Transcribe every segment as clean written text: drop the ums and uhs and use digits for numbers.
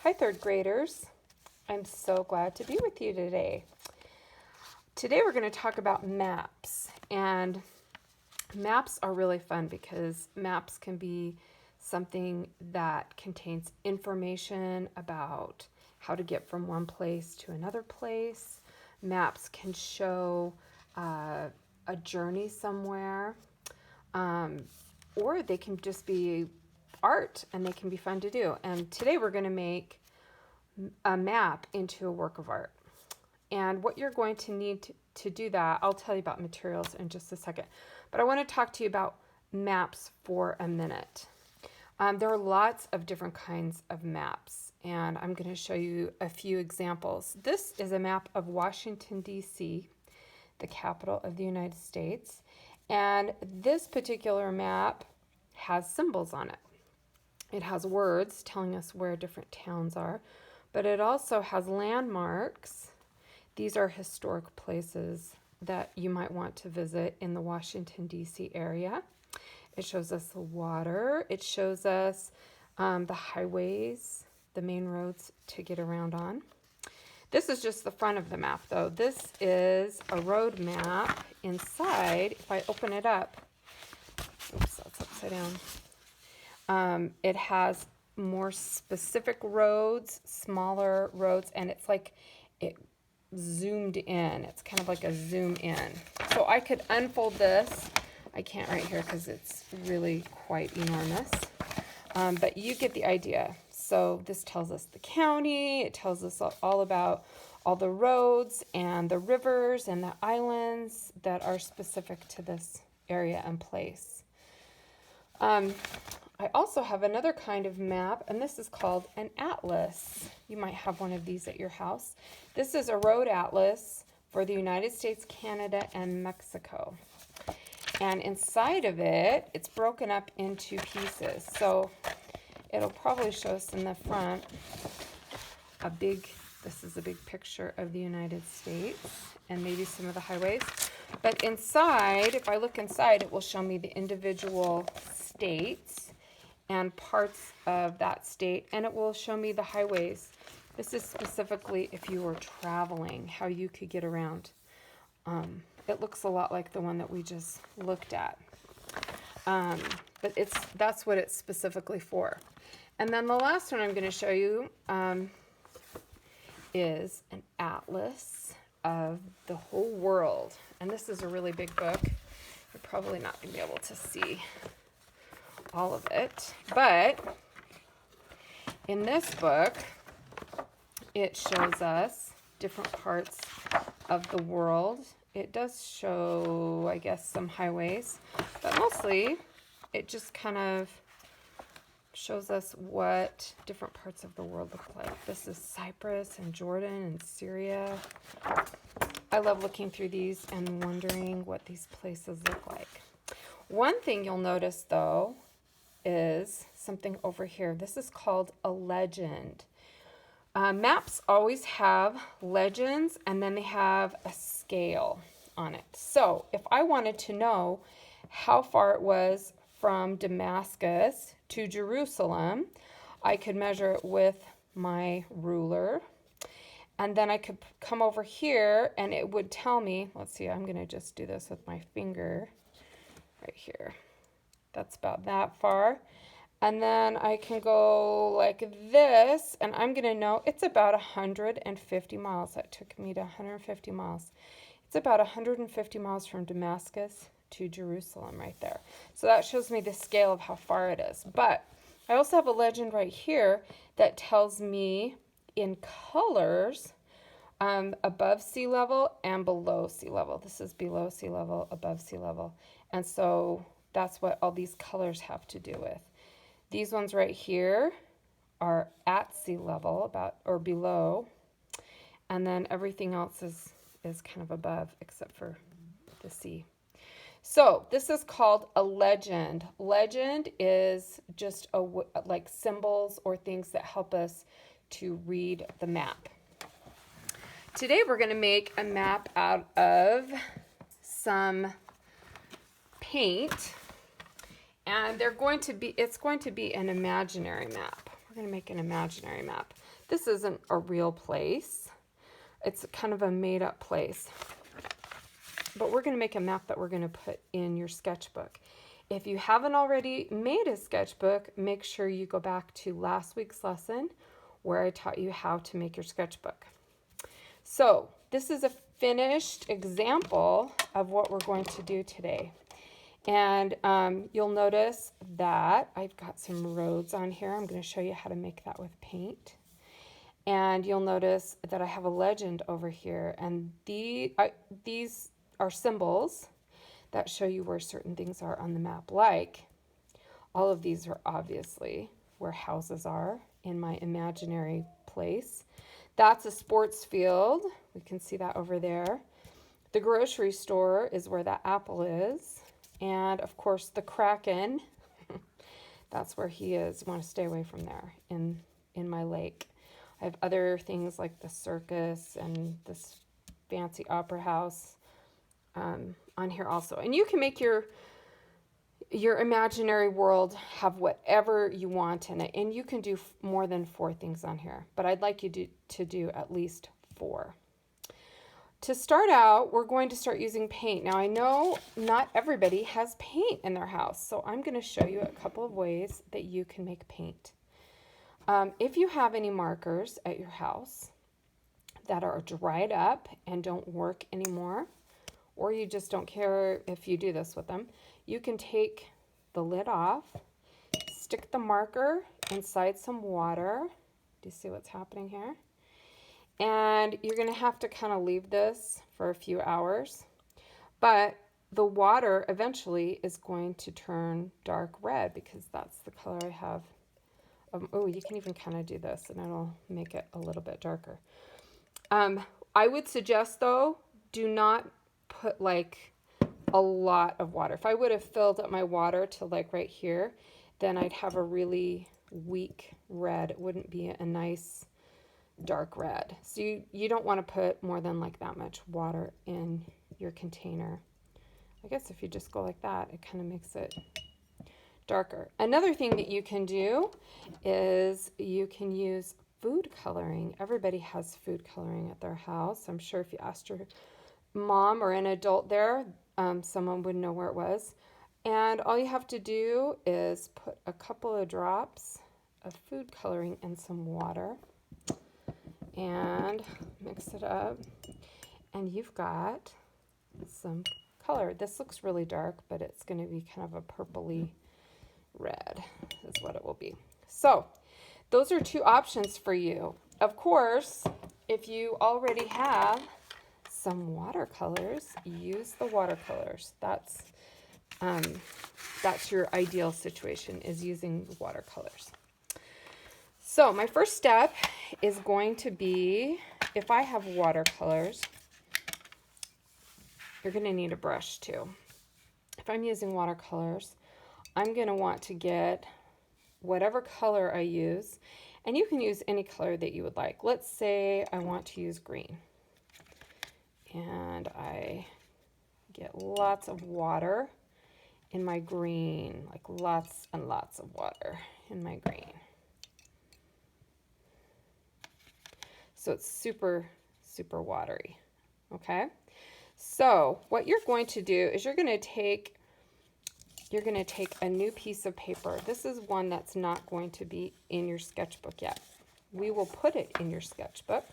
Hi, third graders. I'm so glad to be with you today. Today we're going to talk about maps, and maps are really fun because maps can be something that contains information about how to get from one place to another place. Maps can show a journey somewhere, or they can just be art and they can be fun to do. And today we're going to make a map into a work of art. And what you're going to need to do that, I'll tell you about materials in just a second. But I want to talk to you about maps for a minute. There are lots of different kinds of maps, and I'm going to show you a few examples. This is a map of Washington, D.C., the capital of the United States. And this particular map has symbols on it. It has words telling us where different towns are, but it also has landmarks. These are historic places that you might want to visit in the Washington, D.C. area. It shows us the water. It shows us the highways, the main roads to get around on. This is just the front of the map, though. This is a road map inside. If I open it up, oops, that's upside down. It has more specific roads, smaller roads, and it's like it zoomed in. It's kind of like a zoom in. So I could unfold this. I can't right here because it's really quite enormous. But you get the idea. So this tells us the county. It tells us all about all the roads and the rivers and the islands that are specific to this area and place. I also have another kind of map, and this is called an atlas. You might have one of these at your house. This is a road atlas for the United States, Canada, and Mexico. And inside of it, it's broken up into pieces. So it'll probably show us in the front this is a big picture of the United States and maybe some of the highways. But inside, if I look inside, it will show me the individual states and parts of that state, and it will show me the highways. This is specifically if you were traveling, how you could get around. It looks a lot like the one that we just looked at. But that's what it's specifically for. And then the last one I'm going to show you is an atlas of the whole world. And this is a really big book. You're probably not going to be able to see all of it. But in this book, it shows us different parts of the world. It does show, I guess, some highways, but mostly it just kind of shows us what different parts of the world look like. This is Cyprus and Jordan and Syria. I love looking through these and wondering what these places look like. One thing you'll notice, though, is something over here. This is called a legend. Maps always have legends, and then they have a scale on it. So if I wanted to know how far it was from Damascus to Jerusalem, I could measure it with my ruler. And then I could come over here and it would tell me, let's see, I'm going to just do this with my finger right here. That's about that far. And then I can go like this, and I'm going to know it's about 150 miles. That took me to 150 miles. It's about 150 miles from Damascus to Jerusalem right there. So that shows me the scale of how far it is. But I also have a legend right here that tells me in colors above sea level and below sea level. This is below sea level, above sea level. And so that's what all these colors have to do with. These ones right here are at sea level, about or below, and then everything else is kind of above except for the sea. So this is called a legend. Legend is just like symbols or things that help us to read the map. Today we're going to make a map out of some paint. And it's going to be an imaginary map. we're going to make an imaginary map. This isn't a real place. It's kind of a made-up place. But we're going to make a map that we're going to put in your sketchbook. If you haven't already made a sketchbook, make sure you go back to last week's lesson where I taught you how to make your sketchbook. So this is a finished example of what we're going to do today. And you'll notice that I've got some roads on here. I'm going to show you how to make that with paint. And you'll notice that I have a legend over here. And these are symbols that show you where certain things are on the map. Like, all of these are obviously where houses are in my imaginary place. That's a sports field. We can see that over there. The grocery store is where that apple is. And of course the Kraken, that's where he is. You want to stay away from there in my lake. I have other things like the circus and this fancy opera house on here also. And you can make your imaginary world have whatever you want in it. And you can do more than 4 things on here. But I'd like you to do at least 4. To start out, we're going to start using paint. Now, I know not everybody has paint in their house, so I'm going to show you a couple of ways that you can make paint. If you have any markers at your house that are dried up and don't work anymore, or you just don't care if you do this with them, you can take the lid off, stick the marker inside some water. Do you see what's happening here? And you're going to have to kind of leave this for a few hours. But the water eventually is going to turn dark red because that's the color I have. Oh, you can even kind of do this and it'll make it a little bit darker. I would suggest, though, do not put like a lot of water. If I would have filled up my water to like right here, then I'd have a really weak red. It wouldn't be a nice dark red. So you don't want to put more than like that much water in your container. I guess if you just go like that, it kind of makes it darker. Another thing that you can do is you can use food coloring. Everybody has food coloring at their house. I'm sure if you asked your mom or an adult there, someone would know where it was. And all you have to do is put a couple of drops of food coloring in some water and mix it up, and you've got some color. This looks really dark, but it's going to be kind of a purpley red is what it will be. So those are 2 options for you. Of course, if you already have some watercolors, use the watercolors. That's your ideal situation, is using watercolors. So my first step is going to be, if I have watercolors, you're going to need a brush too. If I'm using watercolors, I'm going to want to get whatever color I use, and you can use any color that you would like. Let's say I want to use green, and I get lots of water in my green, like lots and lots of water in my green. So it's super, super watery, okay? So what you're going to do is you're going to take a new piece of paper. This is one that's not going to be in your sketchbook yet. We will put it in your sketchbook.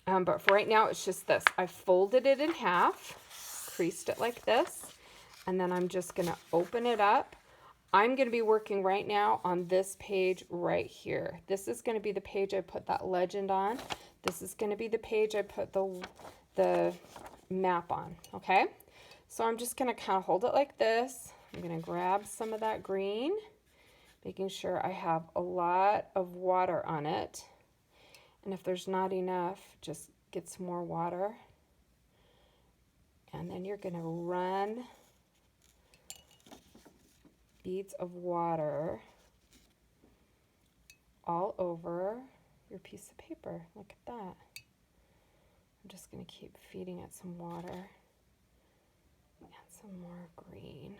But for right now, it's just this. I folded it in half, creased it like this, and then I'm just going to open it up. I'm going to be working right now on this page right here. This is going to be the page I put that legend on. This is going to be the page I put the map on, okay? So I'm just going to kind of hold it like this. I'm going to grab some of that green, making sure I have a lot of water on it. And if there's not enough, just get some more water. And then you're going to run beads of water all over your piece of paper. Look at that. I'm just going to keep feeding it some water and some more green.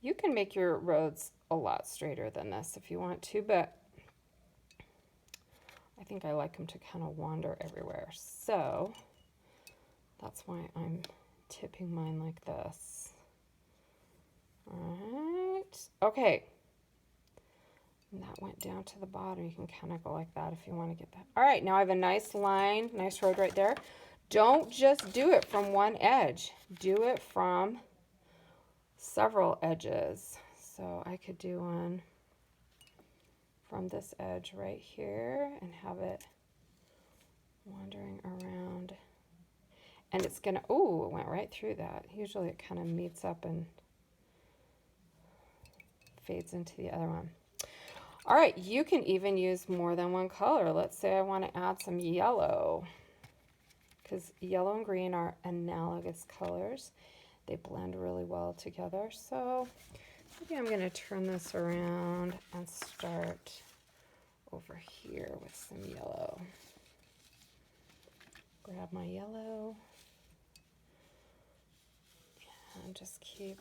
You can make your roads a lot straighter than this if you want to, but I think I like them to kind of wander everywhere. So that's why I'm tipping mine like this. All right. Okay. And that went down to the bottom. You can kind of go like that if you want to get that. All right, now I have a nice line, nice road right there. Don't just do it from one edge. Do it from several edges. So I could do one from this edge right here and have it wandering around. And it's gonna, oh, it went right through that. Usually it kind of meets up and fades into the other one. All right, you can even use more than one color. Let's say I want to add some yellow, because yellow and green are analogous colors. They blend really well together. So maybe I'm going to turn this around and start over here with some yellow. Grab my yellow and just keep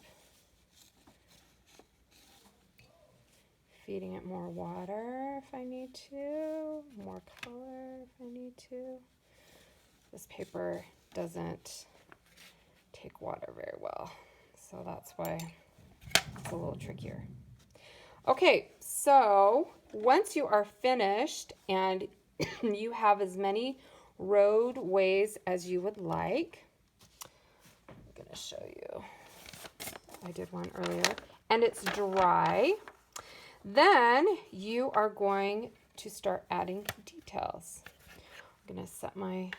feeding it more water if I need to, more color if I need to. This paper doesn't take water very well, so that's why it's a little trickier. Okay, so once you are finished and you have as many roadways as you would like, I'm going to show you. I did one earlier, and it's dry. Then you are going to start adding details. I'm going to set my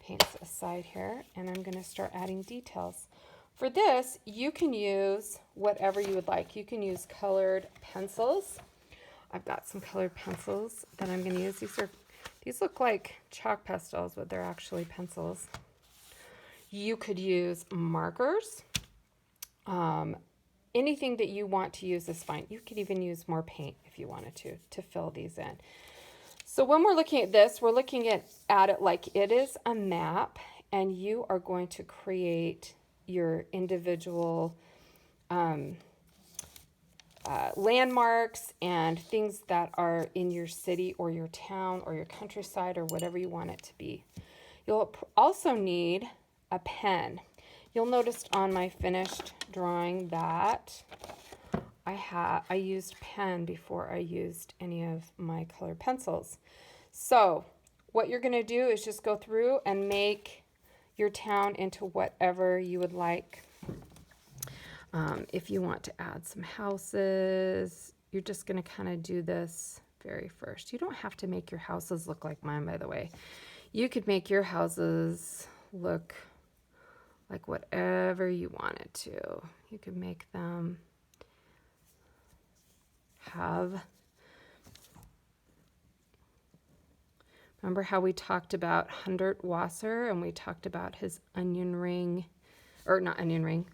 paints aside here, and I'm going to start adding details. For this, you can use whatever you would like. You can use colored pencils. I've got some colored pencils that I'm going to use. These look like chalk pastels, but they're actually pencils. You could use markers. Anything that you want to use is fine. You could even use more paint if you wanted to fill these in. So when we're looking at this, we're looking at it like it is a map, and you are going to create your individual landmarks and things that are in your city or your town or your countryside or whatever you want it to be. You'll also need a pen. You'll notice on my finished drawing that I used pen before I used any of my colored pencils. So what you're going to do is just go through and make your town into whatever you would like. If you want to add some houses, you're just going to kind of do this very first. You don't have to make your houses look like mine, by the way. You could make your houses look like whatever you wanted to. You could make them have, remember how we talked about Hundertwasser and we talked about his onion ring, or not onion ring,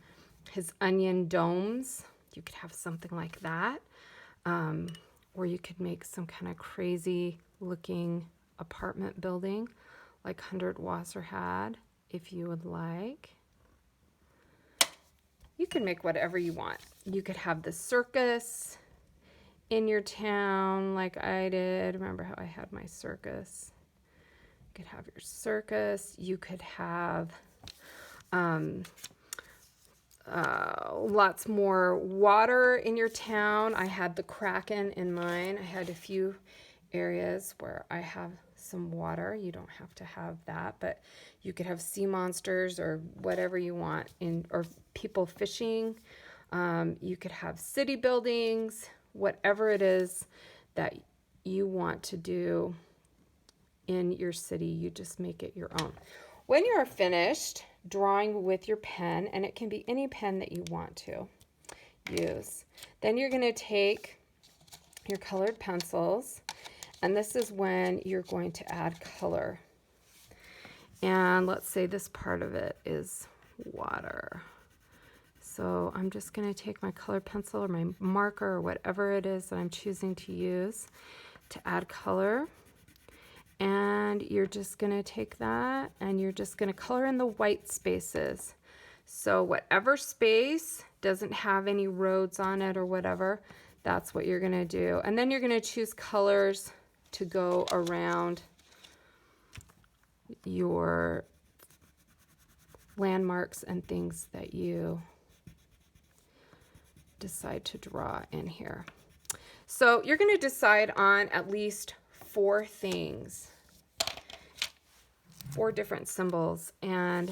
his onion domes? You could have something like that. Or you could make some kind of crazy looking apartment building like Hundertwasser had, if you would like. You can make whatever you want. You could have the circus in your town like I did. Remember how I had my circus? You could have your circus. You could have lots more water in your town. I had the Kraken in mine. I had a few areas where I have some water. You don't have to have that, but you could have sea monsters or whatever you want, or people fishing. You could have city buildings, whatever it is that you want to do in your city, you just make it your own. When you are finished drawing with your pen, and it can be any pen that you want to use, then you're going to take your colored pencils, and this is when you're going to add color. And let's say this part of it is water. So I'm just going to take my colored pencil or my marker or whatever it is that I'm choosing to use to add color. And you're just going to take that and you're just going to color in the white spaces. So whatever space doesn't have any roads on it or whatever, that's what you're going to do. And then you're going to choose colors to go around your landmarks and things that you decide to draw in here. So you're going to decide on at least 4 things, 4 different symbols. And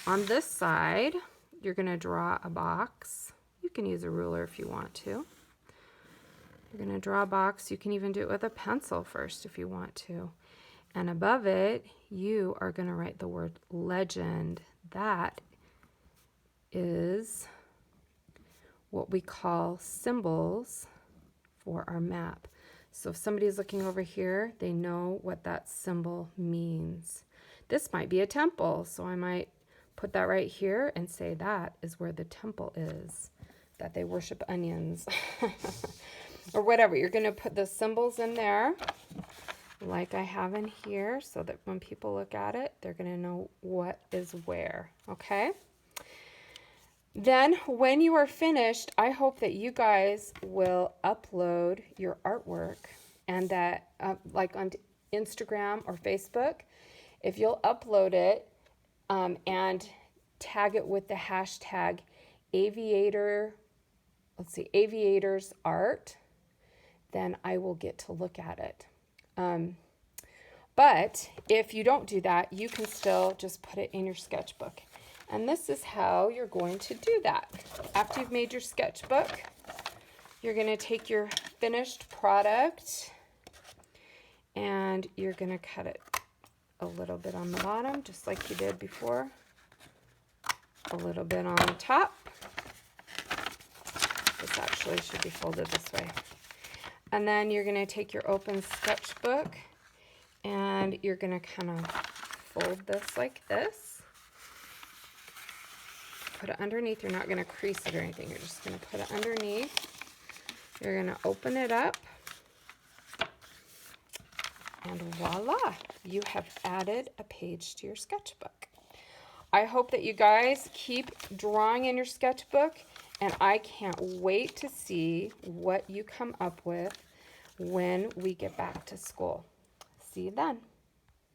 on this side, you're going to draw a box. You can use a ruler if you want to. You're going to draw a box. You can even do it with a pencil first if you want to. And above it, you are going to write the word legend. That is what we call symbols for our map. So if somebody's looking over here, they know what that symbol means. This might be a temple, so I might put that right here and say that is where the temple is, that they worship onions. Or whatever. You're going to put the symbols in there like I have in here so that when people look at it, they're going to know what is where. Okay? Then when you are finished, I hope that you guys will upload your artwork, and that like on Instagram or Facebook, if you'll upload it and tag it with the hashtag aviators art, then I will get to look at it. But if you don't do that, you can still just put it in your sketchbook. And this is how you're going to do that. After you've made your sketchbook, you're going to take your finished product and you're going to cut it a little bit on the bottom, just like you did before. A little bit on the top. This actually should be folded this way. And then you're going to take your open sketchbook and you're going to kind of fold this like this. Put it underneath. You're not going to crease it or anything. You're just going to put it underneath. You're going to open it up. And voila, you have added a page to your sketchbook. I hope that you guys keep drawing in your sketchbook, and I can't wait to see what you come up with when we get back to school. See you then.